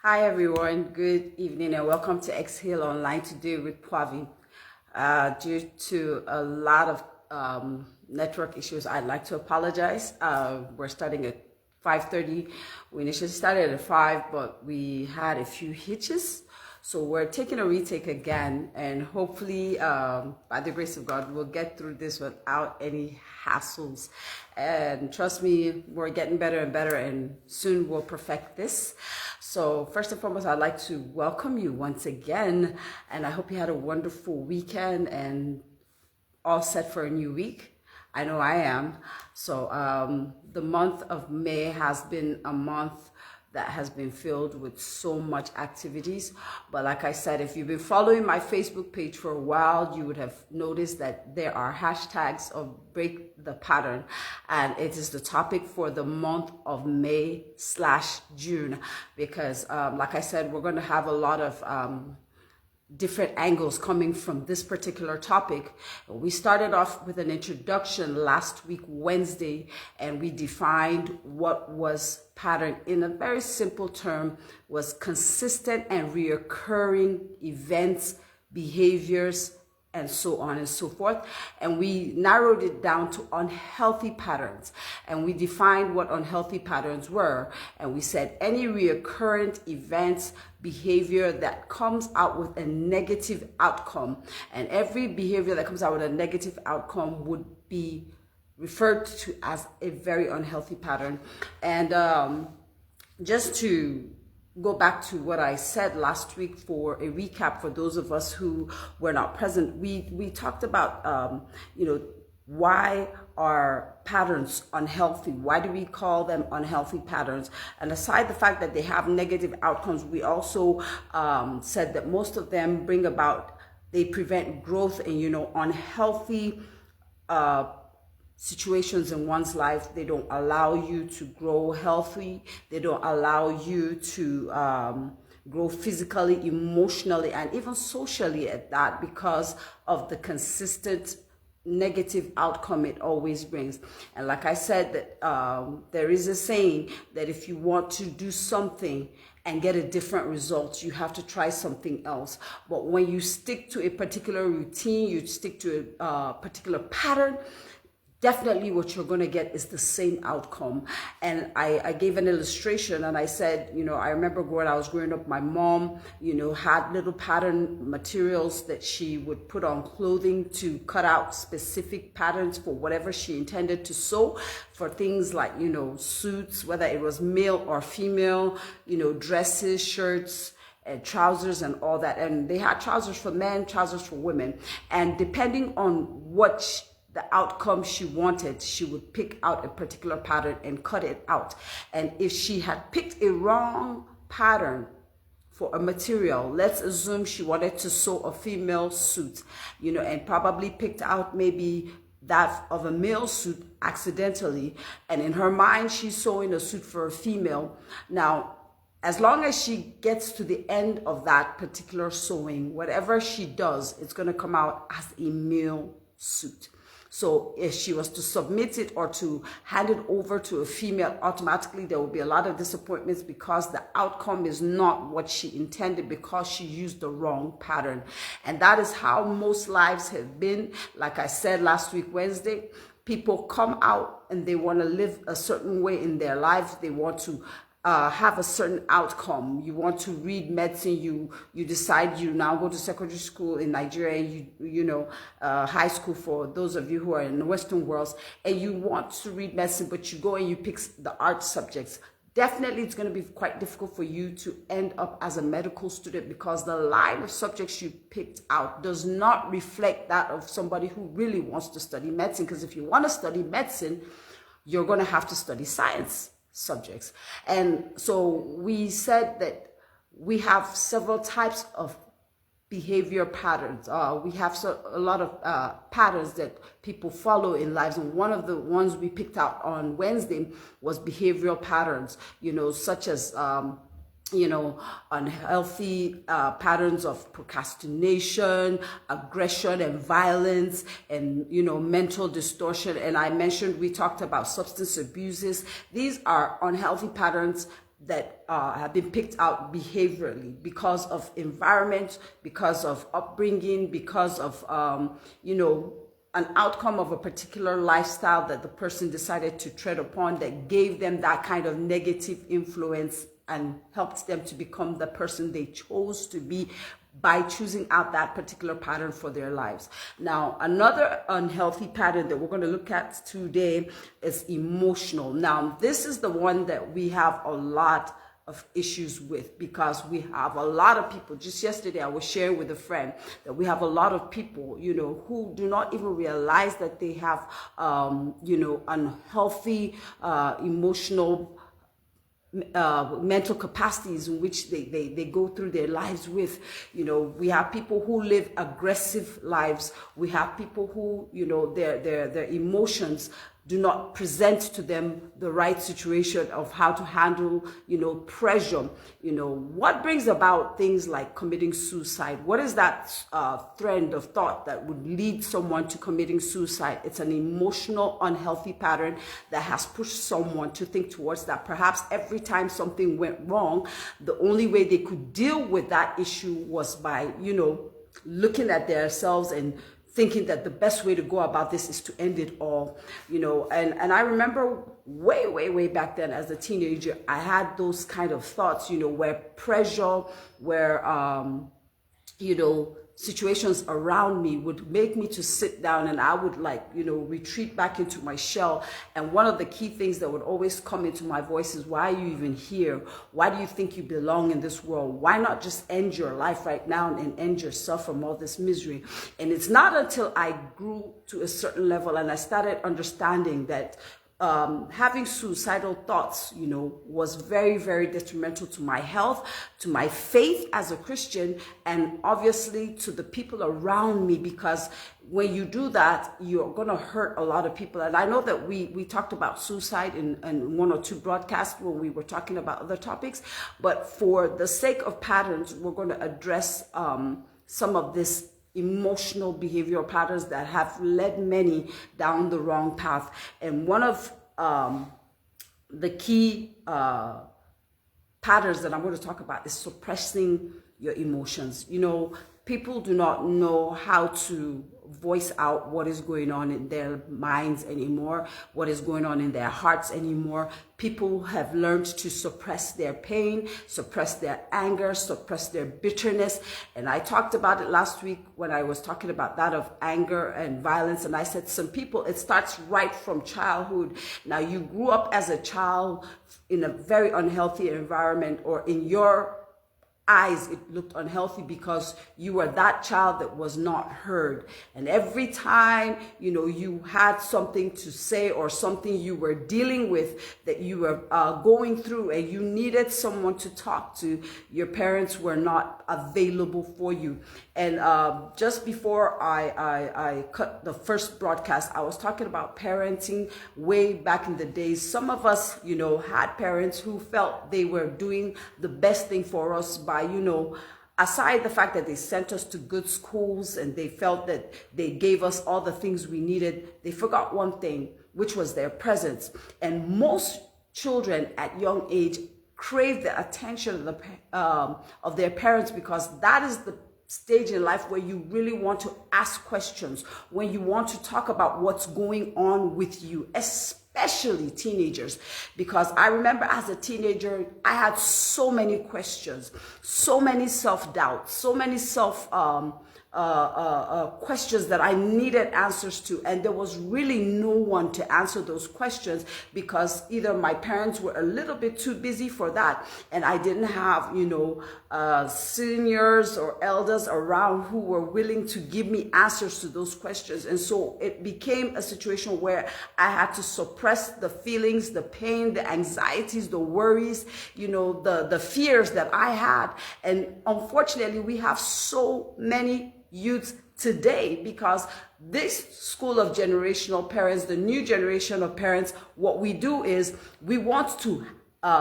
Hi everyone, good evening and welcome to EX-HALE Online today with Pwavi. Due to a lot of network issues, I'd like to apologize. We're starting at 5:30. We initially started at 5, but we had a few hitches. So we're taking a retake again, and hopefully, by the grace of God, we'll get through this without any hassles. And trust me, we're getting better and better, and soon we'll perfect this. So first and foremost, I'd like to welcome you once again, and I hope you had a wonderful weekend and all set for a new week. I know I am. So the month of May has been a month that has been filled with so much activities. But like I said, if you've been following my Facebook page for a while, you would have noticed that there are hashtags of Break the Pattern. And it is the topic for the month of May/June. Because like I said, we're going to have a lot of different angles coming from this particular topic. We started off with an introduction last week, Wednesday, and we defined what was pattern in a very simple term was consistent and reoccurring events, behaviors, and so on and so forth. And we narrowed it down to unhealthy patterns. And we defined what unhealthy patterns were. And we said any reoccurrent events, behavior that comes out with a negative outcome. And every behavior that comes out with a negative outcome would be referred to as a very unhealthy pattern. And just to go back to what I said last week for a recap for those of us who were not present, we talked about why are patterns unhealthy? Why do we call them unhealthy patterns? And aside the fact that they have negative outcomes, we also said that most of them bring about, they prevent growth and unhealthy situations in one's life. They don't allow you to grow healthy. They don't allow you to grow physically, emotionally, and even socially at that, because of the consistent negative outcome it always brings. And like I said, that there is a saying that if you want to do something and get a different result, you have to try something else. But when you stick to a particular routine, you stick to a particular pattern, definitely what you're going to get is the same outcome. And I gave an illustration, and I said, I remember when I was growing up, my mom, had little pattern materials that she would put on clothing to cut out specific patterns for whatever she intended to sew, for things like, suits, whether it was male or female, dresses, shirts, and trousers and all that. And they had trousers for men, trousers for women. And depending on what the outcome she wanted, she would pick out a particular pattern and cut it out. And if she had picked a wrong pattern for a material, let's assume she wanted to sew a female suit, and probably picked out maybe that of a male suit accidentally, and in her mind she's sewing a suit for a female. Now, as long as she gets to the end of that particular sewing, whatever she does, it's going to come out as a male suit. So if she was to submit it or to hand it over to a female, automatically there will be a lot of disappointments because the outcome is not what she intended, because she used the wrong pattern. And that is how most lives have been. Like I said last week, Wednesday, people come out and they want to live a certain way in their life. They want to have a certain outcome. You want to read medicine, you decide you now go to secondary school in Nigeria, high school for those of you who are in the Western worlds, and you want to read medicine, but you go and you pick the art subjects. Definitely it's going to be quite difficult for you to end up as a medical student, because the line of subjects you picked out does not reflect that of somebody who really wants to study medicine. Because if you want to study medicine, you're going to have to study science subjects. And so we said that we have several types of behavior patterns. We have a lot of patterns that people follow in lives, and one of the ones we picked out on Wednesday was behavioral patterns, such as unhealthy patterns of procrastination, aggression and violence, and, mental distortion. And I mentioned, we talked about substance abuses. These are unhealthy patterns that have been picked out behaviorally because of environment, because of upbringing, because of, an outcome of a particular lifestyle that the person decided to tread upon that gave them that kind of negative influence and helped them to become the person they chose to be by choosing out that particular pattern for their lives. Now, another unhealthy pattern that we're going to look at today is emotional. Now, this is the one that we have a lot of issues with, because we have a lot of people. Just yesterday I was sharing with a friend that we have a lot of people, who do not even realize that they have unhealthy emotional mental capacities in which they go through their lives with. We have people who live aggressive lives. We have people who, their emotions do not present to them the right situation of how to handle, pressure. What brings about things like committing suicide? What is that trend of thought that would lead someone to committing suicide? It's an emotional, unhealthy pattern that has pushed someone to think towards that. Perhaps every time something went wrong, the only way they could deal with that issue was by, looking at themselves and thinking that the best way to go about this is to end it all, and I remember way back then as a teenager, I had those kind of thoughts, where pressure, where, situations around me would make me to sit down, and I would retreat back into my shell. And one of the key things that would always come into my voice is, why are you even here? Why do you think you belong in this world? Why not just end your life right now and end yourself from all this misery? And it's not until I grew to a certain level and I started understanding that having suicidal thoughts, was very, very detrimental to my health, to my faith as a Christian, and obviously to the people around me, because when you do that, you're going to hurt a lot of people. And I know that we talked about suicide in one or two broadcasts when we were talking about other topics, but for the sake of patterns, we're going to address some of this emotional behavioral patterns that have led many down the wrong path. And one of the key patterns that I'm going to talk about is suppressing your emotions. People do not know how to voice out what is going on in their minds anymore, what is going on in their hearts anymore. People have learned to suppress their pain, suppress their anger, suppress their bitterness. And I talked about it last week when I was talking about that of anger and violence. And I said, some people, it starts right from childhood. Now, you grew up as a child in a very unhealthy environment, or in your eyes it looked unhealthy because you were that child that was not heard. And every time you had something to say or something you were dealing with that you were going through and you needed someone to talk to, your parents were not available for you. And just before I cut the first broadcast, I was talking about parenting way back in the days. Some of us had parents who felt they were doing the best thing for us by aside the fact that they sent us to good schools and they felt that they gave us all the things we needed, they forgot one thing, which was their presence. And most children at young age crave the attention of their parents, because that is the stage in life where you really want to ask questions, when you want to talk about what's going on with you, especially teenagers. Because I remember as a teenager, I had so many questions, so many self-doubts, so many questions that I needed answers to, and there was really no one to answer those questions, because either my parents were a little bit too busy for that, and I didn't have seniors or elders around who were willing to give me answers to those questions. And so it became a situation where I had to suppress the feelings, the pain, the anxieties, the worries, the fears that I had. And unfortunately, we have so many youths today, because this school of generational parents, the new generation of parents, what we do is we want to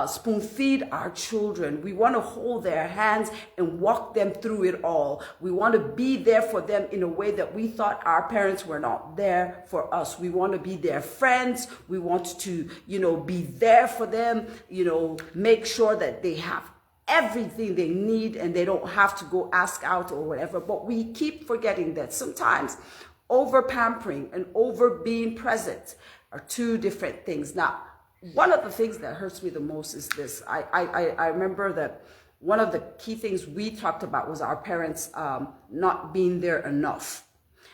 spoon feed our children. We want to hold their hands and walk them through it all. We want to be there for them in a way that we thought our parents were not there for us. We want to be their friends. We want to, be there for them, make sure that they have everything they need and they don't have to go ask out or whatever. But we keep forgetting that sometimes over pampering and over being present are two different things. Now, one of the things that hurts me the most is this. I remember that one of the key things we talked about was our parents not being there enough.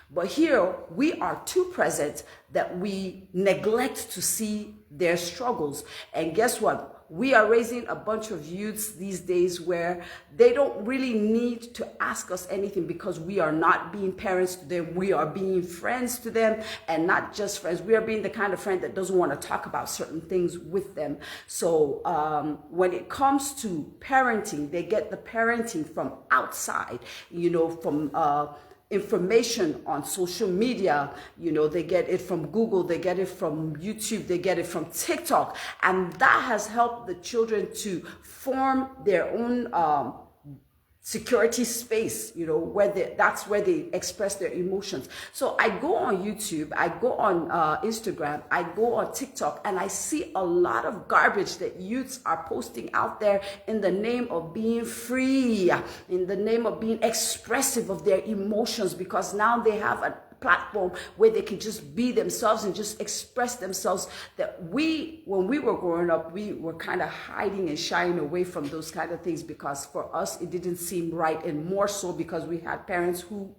But here we are too present that we neglect to see their struggles. And guess what? We are raising a bunch of youths these days where they don't really need to ask us anything because we are not being parents to them. We are being friends to them, and not just friends. We are being the kind of friend that doesn't want to talk about certain things with them. So when it comes to parenting, they get the parenting from outside, from information on social media. They get it from Google, they get it from YouTube, they get it from TikTok, and that has helped the children to form their own security space, that's where they express their emotions. So I go on YouTube, I go on Instagram, I go on TikTok, and I see a lot of garbage that youths are posting out there in the name of being free, in the name of being expressive of their emotions, because now they have a platform where they can just be themselves and just express themselves. That when we were growing up, we were kind of hiding and shying away from those kind of things because for us it didn't seem right, and more so because we had parents who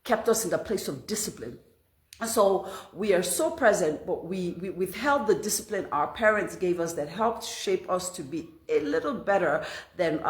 kept us in the place of discipline. So we are so present, but we withheld the discipline our parents gave us that helped shape us to be a little better than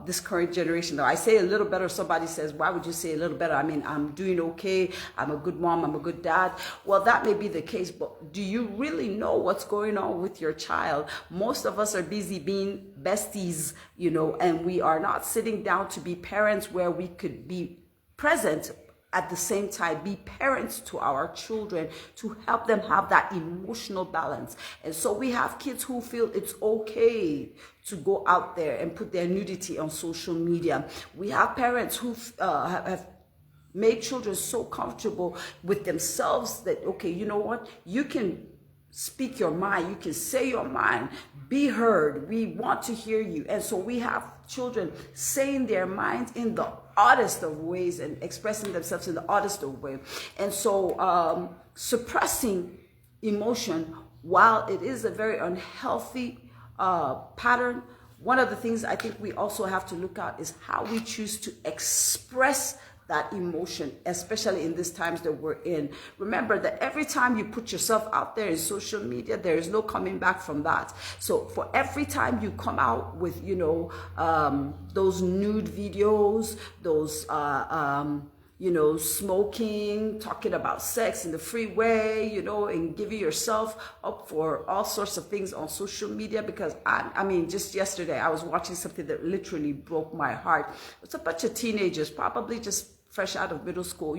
this current generation. Now, I say a little better. Somebody says, why would you say a little better? I mean, I'm doing okay. I'm a good mom. I'm a good dad. Well, that may be the case, but do you really know what's going on with your child? Most of us are busy being besties, and we are not sitting down to be parents where we could be present at the same time, be parents to our children to help them have that emotional balance. And so we have kids who feel it's okay to go out there and put their nudity on social media. We have parents who have made children so comfortable with themselves that, okay, you know what? You can speak your mind. You can say your mind. Be heard. We want to hear you. And so we have children saying their minds in the oddest of ways and expressing themselves in the oddest of ways. And so suppressing emotion, while it is a very unhealthy pattern, one of the things I think we also have to look at is how we choose to express that emotion, especially in these times that we're in. Remember that every time you put yourself out there in social media, there is no coming back from that. So for every time you come out with, those nude videos, those, smoking, talking about sex in the freeway, and giving yourself up for all sorts of things on social media. Because I mean, just yesterday, I was watching something that literally broke my heart. It's a bunch of teenagers, probably just fresh out of middle school,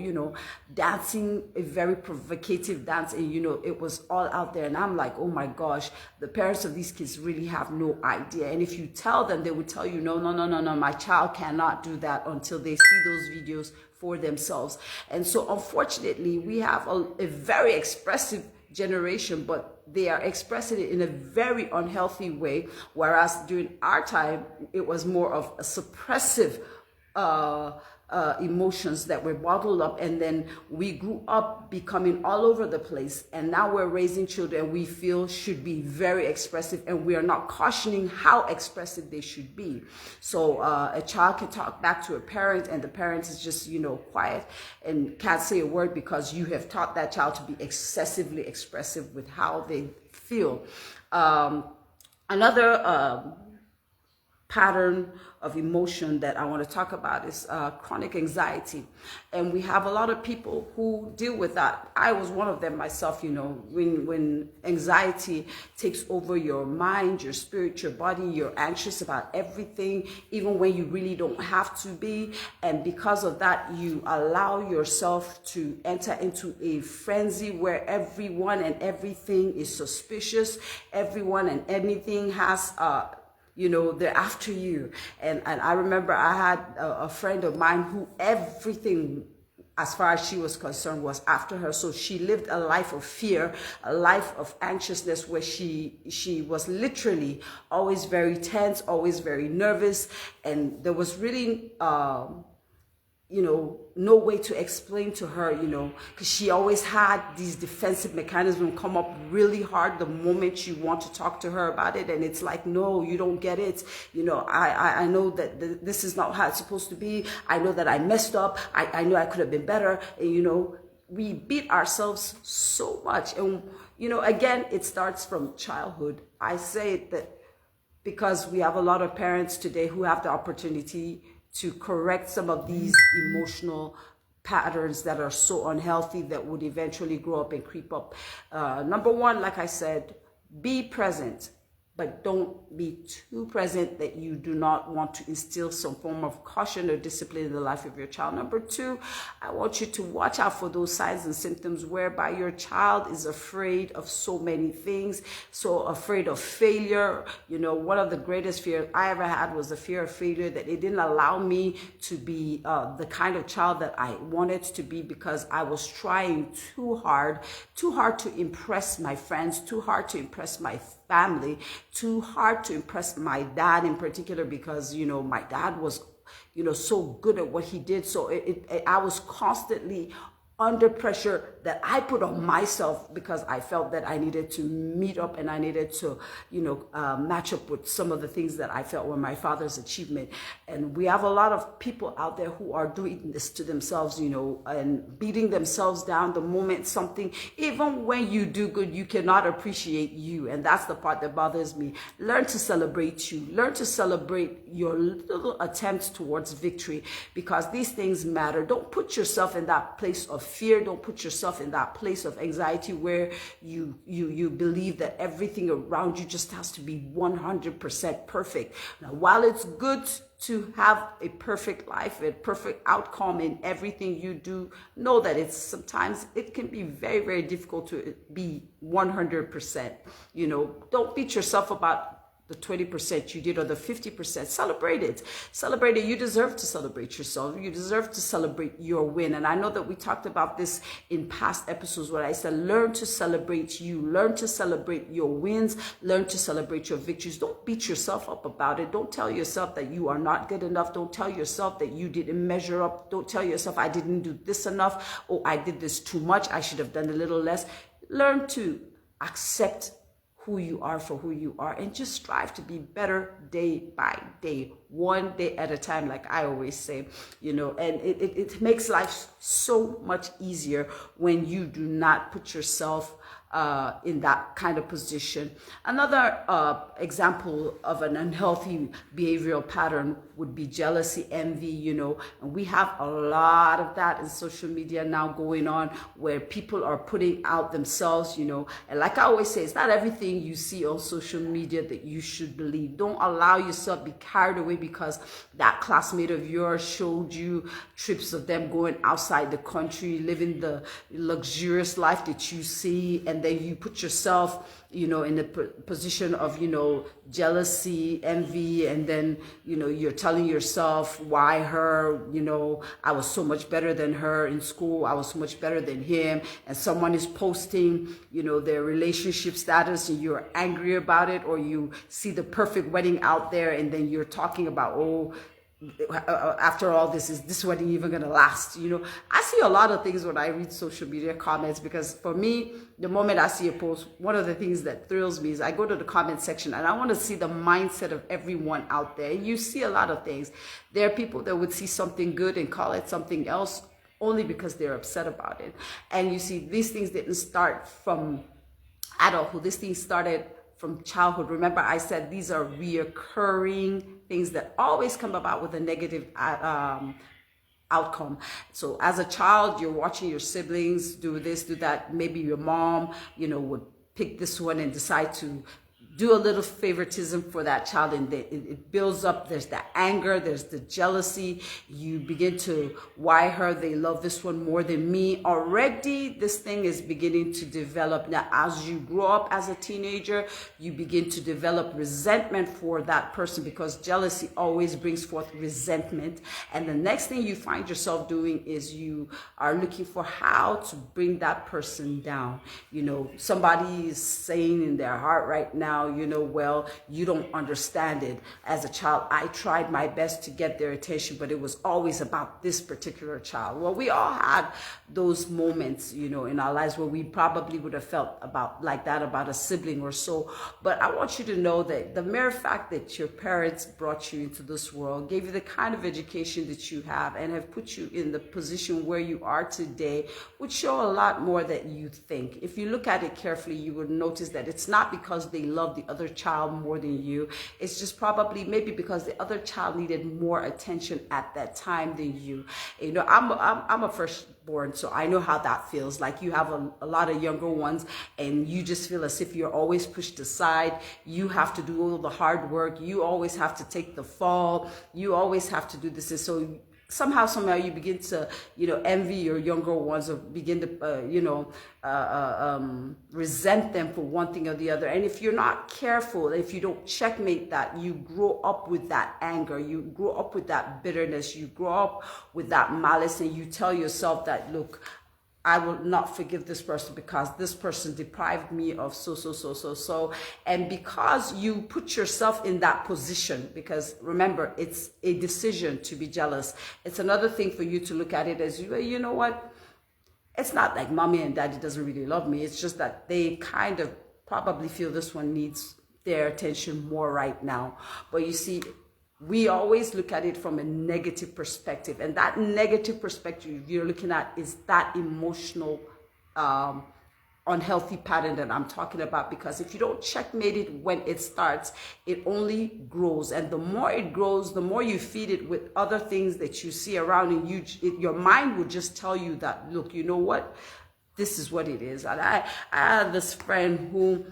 dancing a very provocative dance, and it was all out there. And I'm like, oh my gosh, the parents of these kids really have no idea. And if you tell them, they would tell you, no, my child cannot do that until they see those videos for themselves. And so unfortunately, we have a very expressive generation, but they are expressing it in a very unhealthy way, whereas during our time it was more of a suppressive emotions that were bottled up, and then we grew up becoming all over the place, and now we're raising children we feel should be very expressive, and we are not cautioning how expressive they should be. So a child can talk back to a parent, and the parent is just quiet and can't say a word because you have taught that child to be excessively expressive with how they feel. Another pattern of emotion that I want to talk about is chronic anxiety. And we have a lot of people who deal with that. I was one of them myself. When anxiety takes over your mind, your spirit, your body, you're anxious about everything, even when you really don't have to be. And because of that, you allow yourself to enter into a frenzy where everyone and everything is suspicious. Everyone and anything has they're after you. And I remember I had a friend of mine who everything, as far as she was concerned, was after her. So she lived a life of fear, a life of anxiousness, where she was literally always very tense, always very nervous. And there was really no way to explain to her, because she always had these defensive mechanisms come up really hard the moment you want to talk to her about it. And it's like, no, you don't get it. I know that this is not how it's supposed to be. I know that I messed up. I know I could have been better. And, we beat ourselves so much. And, again, it starts from childhood. I say that because we have a lot of parents today who have the opportunity to correct some of these emotional patterns that are so unhealthy that would eventually grow up and creep up. Number one, like I said, be present, but don't be too present that you do not want to instill some form of caution or discipline in the life of your child. Number two, I want you to watch out for those signs and symptoms whereby your child is afraid of so many things, so afraid of failure. One of the greatest fears I ever had was the fear of failure, that it didn't allow me to be the kind of child that I wanted to be, because I was trying too hard to impress my friends, too hard to impress my family, too hard to impress my dad in particular, because my dad was so good at what he did. So I was constantly under pressure that I put on myself, because I felt that I needed to meet up and I needed to, match up with some of the things that I felt were my father's achievement. And we have a lot of people out there who are doing this to themselves, and beating themselves down the moment something, even when you do good, you cannot appreciate you. And that's the part that bothers me. Learn to celebrate you. Learn to celebrate your little attempts towards victory, because these things matter. Don't put yourself in that place of fear. Don't put yourself in that place of anxiety where you believe that everything around you just has to be 100% perfect. Now, while it's good to have a perfect life, a perfect outcome in everything you do, know that sometimes it can be very, very difficult to be 100%. Don't beat yourself about the 20% you did or the 50%. Celebrate it. Celebrate it. You deserve to celebrate yourself. You deserve to celebrate your win. And I know that we talked about this in past episodes where I said, learn to celebrate you. Learn to celebrate your wins. Learn to celebrate your victories. Don't beat yourself up about it. Don't tell yourself that you are not good enough. Don't tell yourself that you didn't measure up. Don't tell yourself, I didn't do this enough. Oh, I did this too much. I should have done a little less. Learn to accept who you are for who you are, and just strive to be better day by day, one day at a time, like I always say, and it makes life so much easier when you do not put yourself in that kind of position. Another example of an unhealthy behavioral pattern would be jealousy, envy, and we have a lot of that in social media now going on, where people are putting out themselves, and like I always say, it's not everything you see on social media that you should believe. Don't allow yourself to be carried away because that classmate of yours showed you trips of them going outside the country, living the luxurious life that you see, and then you put yourself in the position of jealousy, envy, and then you're telling yourself, why her, I was so much better than her in school, I was so much better than him, and someone is posting their relationship status and you're angry about it, or you see the perfect wedding out there and then you're talking about, oh, after all this, is this wedding even gonna last? I see a lot of things when I read social media comments, because for me, the moment I see a post, one of the things that thrills me is I go to the comment section and I want to see the mindset of everyone out there. You see a lot of things. There are people that would see something good and call it something else only because they're upset about it. And you see, these things didn't start from adulthood. This thing started from childhood. Remember, I said these are reoccurring things that always come about with a negative outcome. So as a child, you're watching your siblings do this, do that. Maybe your mom, would pick this one and decide to do a little favoritism for that child, and it builds up. There's the anger, there's the jealousy. You begin to, why her? They love this one more than me. Already this thing is beginning to develop. Now, as you grow up as a teenager, you begin to develop resentment for that person, because jealousy always brings forth resentment. And the next thing you find yourself doing is you are looking for how to bring that person down. Somebody is saying in their heart right now, well, you don't understand it. As a child, I tried my best to get their attention, but it was always about this particular child. Well, we all had those moments, in our lives where we probably would have felt like that about a sibling or so. But I want you to know that the mere fact that your parents brought you into this world, gave you the kind of education that you have, and have put you in the position where you are today, would show a lot more that you think. If you look at it carefully, you would notice that it's not because they love the other child more than you. It's just probably maybe because the other child needed more attention at that time than you. I'm a firstborn, so I know how that feels. Like, you have a lot of younger ones, and you just feel as if you're always pushed aside. You have to do all the hard work. You always have to take the fall. You always have to do this. And so somehow you begin to, envy your younger ones, or begin to, resent them for one thing or the other. And if you're not careful, if you don't checkmate that, you grow up with that anger, you grow up with that bitterness, you grow up with that malice, and you tell yourself that, look, I will not forgive this person because this person deprived me of so. And because you put yourself in that position, because remember, it's a decision to be jealous. It's another thing for you to look at it as, you know what? It's not like mommy and daddy doesn't really love me. It's just that they kind of probably feel this one needs their attention more right now. But you see, we always look at it from a negative perspective, and that negative perspective you're looking at is that emotional unhealthy pattern that I'm talking about. Because if you don't checkmate it when it starts, it only grows, and the more it grows, the more you feed it with other things that you see around, and your mind will just tell you that, look, you know what, this is what it is. And I had this friend who,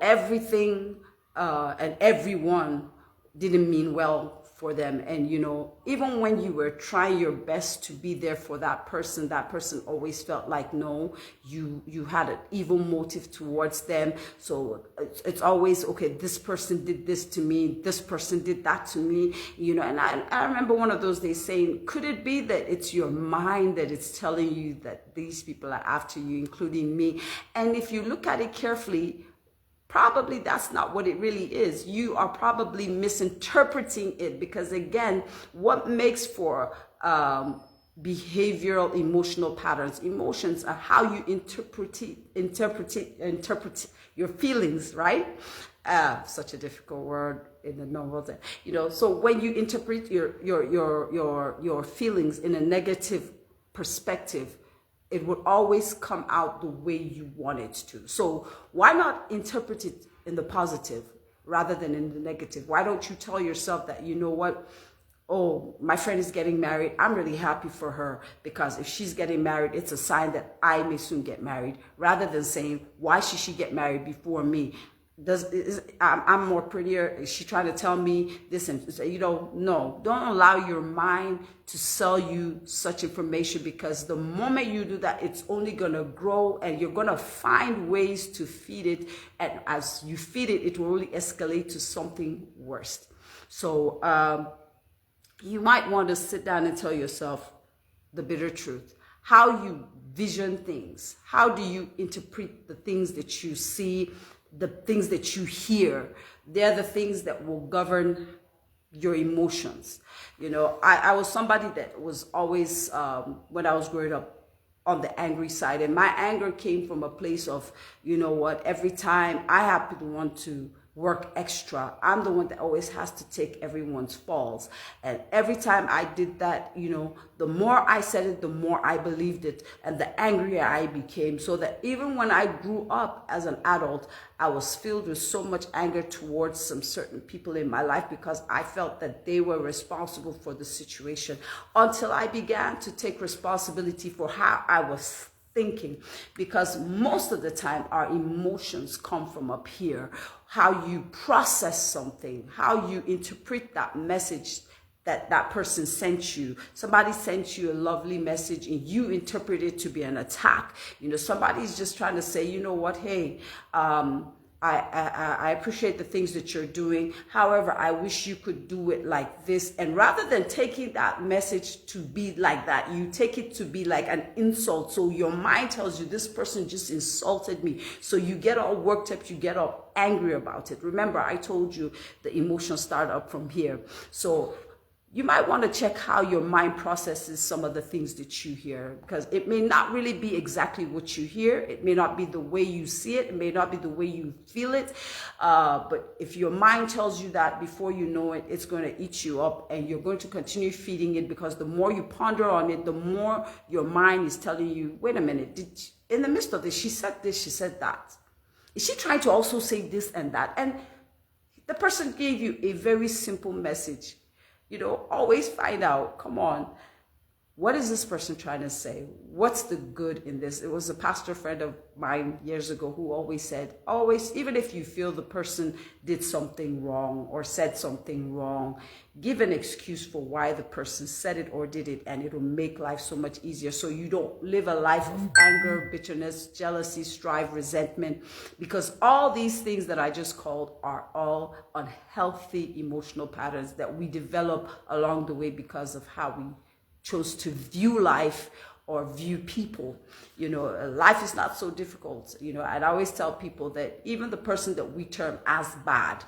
everything and everyone didn't mean well for them. And even when you were trying your best to be there for that person always felt like, no, you had an evil motive towards them. So it's always, okay, this person did this to me, this person did that to me, and I remember one of those days saying, could it be that it's your mind that it's telling you that these people are after you, including me? And if you look at it carefully, probably that's not what it really is. You are probably misinterpreting it, because again, what makes for behavioral emotional patterns? Emotions are how you interpret your feelings, right? Such a difficult word in the normal day. So when you interpret your feelings in a negative perspective, it would always come out the way you want it to. So why not interpret it in the positive rather than in the negative? Why don't you tell yourself that, you know what, oh, my friend is getting married. I'm really happy for her, because if she's getting married, it's a sign that I may soon get married, rather than saying, why should she get married before me? I'm more prettier. Is she trying to tell me this? And no, don't allow your mind to sell you such information, because the moment you do that, it's only going to grow, and you're going to find ways to feed it. And as you feed it, it will really escalate to something worse. So you might want to sit down and tell yourself the bitter truth. How you vision things. How do you interpret the things that you see? The things that you hear, they're the things that will govern your emotions. I was somebody that was always, when I was growing up, on the angry side. And my anger came from a place of, every time I happen to want to work extra. I'm the one that always has to take everyone's falls. And every time I did that, you know, the more I said it, the more I believed it, and the angrier I became. So that even when I grew up as an adult, I was filled with so much anger towards some certain people in my life because I felt that they were responsible for the situation, until I began to take responsibility for how I was thinking. Because most of the time our emotions come from up here. How you process something, how you interpret that message that person sent you. Somebody sent you a lovely message and you interpret it to be an attack. You know, somebody's just trying to say, you know what, hey, I appreciate the things that you're doing. However, I wish you could do it like this. And rather than taking that message to be like that, you take it to be like an insult. So your mind tells you this person just insulted me. So you get all worked up, you get all angry about it. Remember, I told you the emotions start up from here. So you might want to check how your mind processes some of the things that you hear, because it may not really be exactly what you hear. It may not be the way you see it. It may not be the way you feel it. But if your mind tells you that, before you know it, it's going to eat you up, and you're going to continue feeding it, because the more you ponder on it, the more your mind is telling you, wait a minute, in the midst of this, she said this, she said that. Is she trying to also say this and that? And the person gave you a very simple message. You know, always find out, come on, what is this person trying to say? What's the good in this? It was a pastor friend of mine years ago who always said, always, even if you feel the person did something wrong or said something wrong, give an excuse for why the person said it or did it, and it'll make life so much easier. So you don't live a life of anger, bitterness, jealousy, strife, resentment, because all these things that I just called are all unhealthy emotional patterns that we develop along the way because of how we chose to view life or view people. You know, life is not so difficult. You know, I'd always tell people that even the person that we term as bad,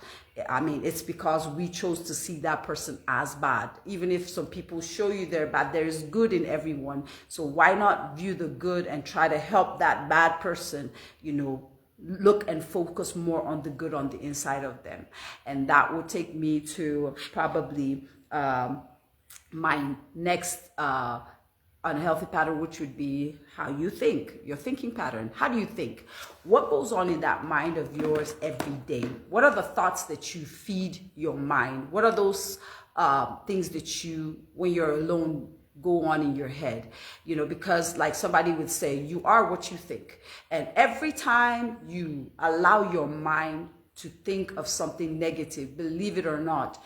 I mean, it's because we chose to see that person as bad. Even if some people show you they're bad, there is good in everyone. So why not view the good and try to help that bad person, you know, look and focus more on the good on the inside of them. And that will take me to probably my next unhealthy pattern, which would be how you think, your thinking pattern. How do you think? What goes on in that mind of yours every day? What are the thoughts that you feed your mind? What are those things that you, when you're alone, go on in your head? You know, because like somebody would say, you are what you think. And every time you allow your mind to think of something negative, believe it or not,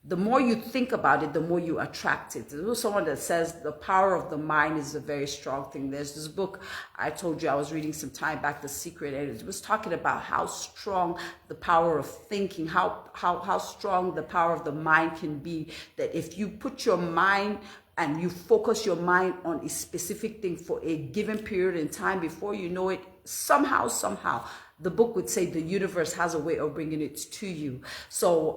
the more you think about it, the more you attract it. There's someone that says the power of the mind is a very strong thing. There's this book I told you I was reading some time back, The Secret, and it was talking about how strong the power of thinking, how strong the power of the mind can be. That if you put your mind and you focus your mind on a specific thing for a given period in time, before you know it, somehow, the book would say the universe has a way of bringing it to you. So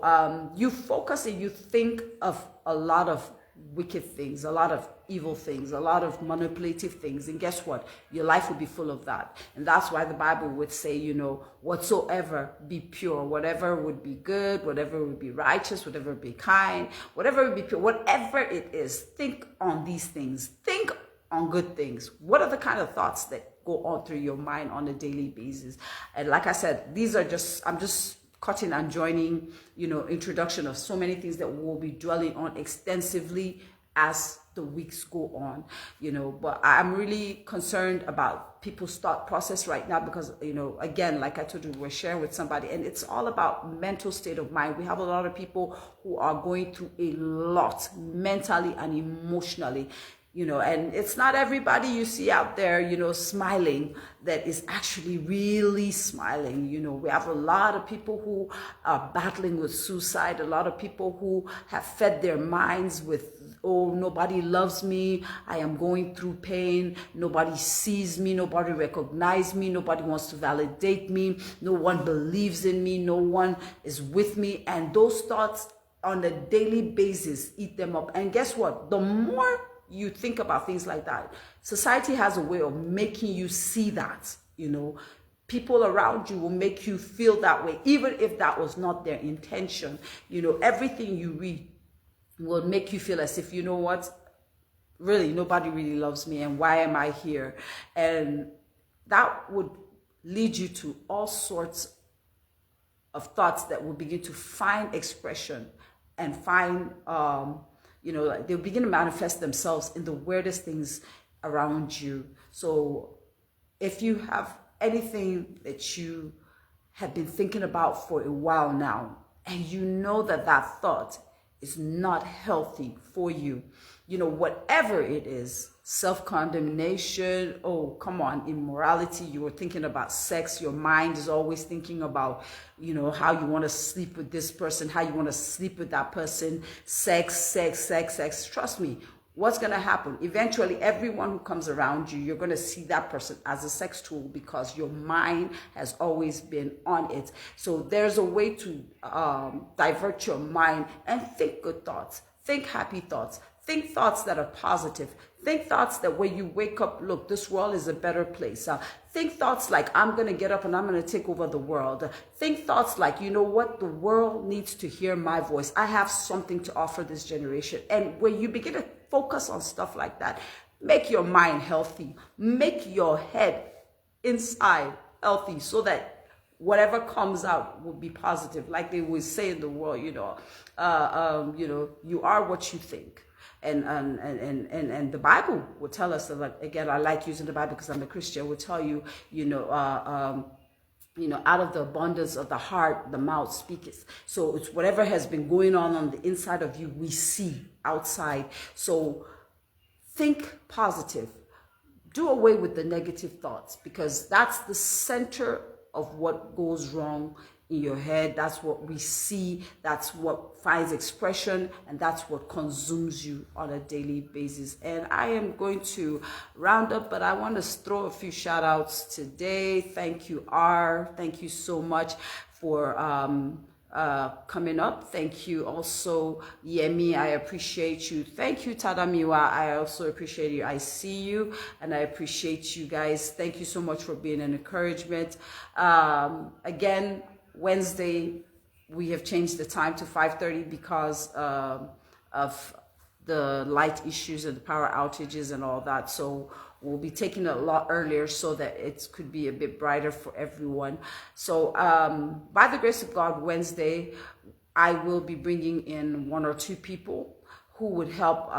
you focus and you think of a lot of wicked things, a lot of evil things, a lot of manipulative things. And guess what? Your life will be full of that. And that's why the Bible would say, you know, whatsoever be pure, whatever would be good, whatever would be righteous, whatever would be kind, whatever would be pure, whatever it is, think on these things. Think on good things. What are the kind of thoughts that go on through your mind on a daily basis? And like I said, these are just, I'm just cutting and joining, you know, introduction of so many things that we'll be dwelling on extensively as the weeks go on, you know. But I'm really concerned about people's thought process right now, because, you know, again, like I told you, we're sharing with somebody, and it's all about mental state of mind. We have a lot of people who are going through a lot mentally and emotionally. You know, and it's not everybody you see out there, you know, smiling that is actually really smiling. You know, we have a lot of people who are battling with suicide, a lot of people who have fed their minds with, oh, nobody loves me, I am going through pain, nobody sees me, nobody recognizes me, nobody wants to validate me, no one believes in me, no one is with me. And those thoughts on a daily basis eat them up. And guess what? The more you think about things like that, society has a way of making you see that, you know, People around you will make you feel that way, even if that was not their intention. Everything you read will make you feel as if, you know what, really, nobody really loves me, and why am I here? And that would lead you to all sorts of thoughts that will begin to find expression and find, like they'll begin to manifest themselves in the weirdest things around you. So if you have anything that you have been thinking about for a while now, and you know that that thought is not healthy for you, whatever it is, self-condemnation, oh, come on, immorality, you were thinking about sex, your mind is always thinking about, how you want to sleep with this person, how you want to sleep with that person, sex. Trust me, what's going to happen? Eventually, everyone who comes around you, you're going to see that person as a sex tool, because your mind has always been on it. So there's a way to divert your mind and think good thoughts, think happy thoughts, think thoughts that are positive. Think thoughts that when you wake up, look, this world is a better place. Think thoughts like, I'm going to get up and I'm going to take over the world. Think thoughts like, you know what, the world needs to hear my voice. I have something to offer this generation. And when you begin to focus on stuff like that, make your mind healthy. Make your head inside healthy, so that whatever comes out will be positive. Like they would say in the world, you are what you think. And the Bible will tell us that, like, again, I like using the Bible because I'm a Christian, will tell you, out of the abundance of the heart, the mouth speaketh. So it's whatever has been going on the inside of you, we see outside. So think positive. Do away with the negative thoughts, because that's the center of what goes wrong in your head. That's what we see, that's what finds expression, and that's what consumes you on a daily basis. And I am going to round up, but I want to throw a few shout outs today. Thank you, R. Thank you so much for coming up. Thank you also, Yemi. I appreciate you. Thank you, Tadamiwa. I also appreciate you. I see you and I appreciate you guys. Thank you so much for being an encouragement. Again, Wednesday, we have changed the time to 5:30 because of the light issues and the power outages and all that. So we'll be taking it a lot earlier so that it could be a bit brighter for everyone. So by the grace of God, Wednesday, I will be bringing in 1 or 2 people who would help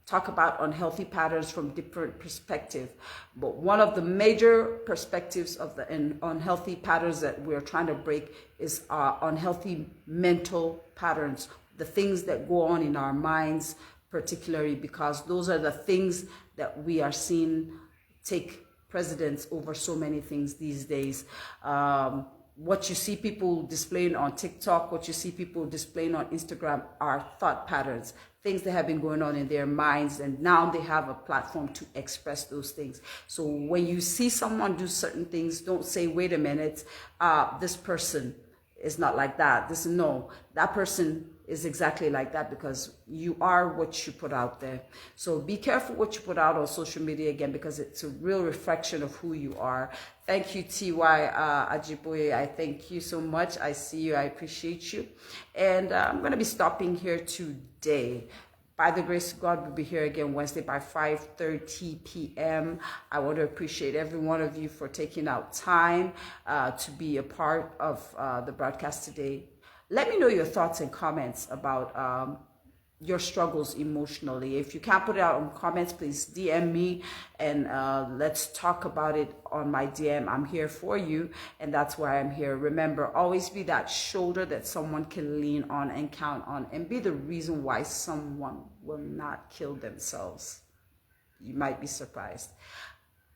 talk about unhealthy patterns from different perspectives. But one of the major perspectives of the unhealthy patterns that we're trying to break is unhealthy mental patterns, the things that go on in our minds, particularly because those are the things that we are seeing take precedence over so many things these days. What you see people displaying on TikTok, what you see people displaying on Instagram are thought patterns, things that have been going on in their minds, and now they have a platform to express those things. So when you see someone do certain things, don't say, wait a minute, this person is not like that. No, that person is exactly like that, because you are what you put out there. So be careful what you put out on social media, again, because it's a real reflection of who you are. Thank you, T.Y. Ajiboye. I thank you so much. I see you. I appreciate you. And I'm going to be stopping here today. By the grace of God, we'll be here again Wednesday by 5:30 p.m. I want to appreciate every one of you for taking out time to be a part of the broadcast today. Let me know your thoughts and comments about your struggles emotionally. If you can't put it out in comments, please DM me and let's talk about it on my DM. I'm here for you, and that's why I'm here. Remember, always be that shoulder that someone can lean on and count on, and be the reason why someone will not kill themselves. You might be surprised.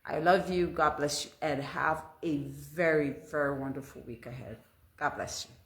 I love you. God bless you, and have a very, very wonderful week ahead. God bless you.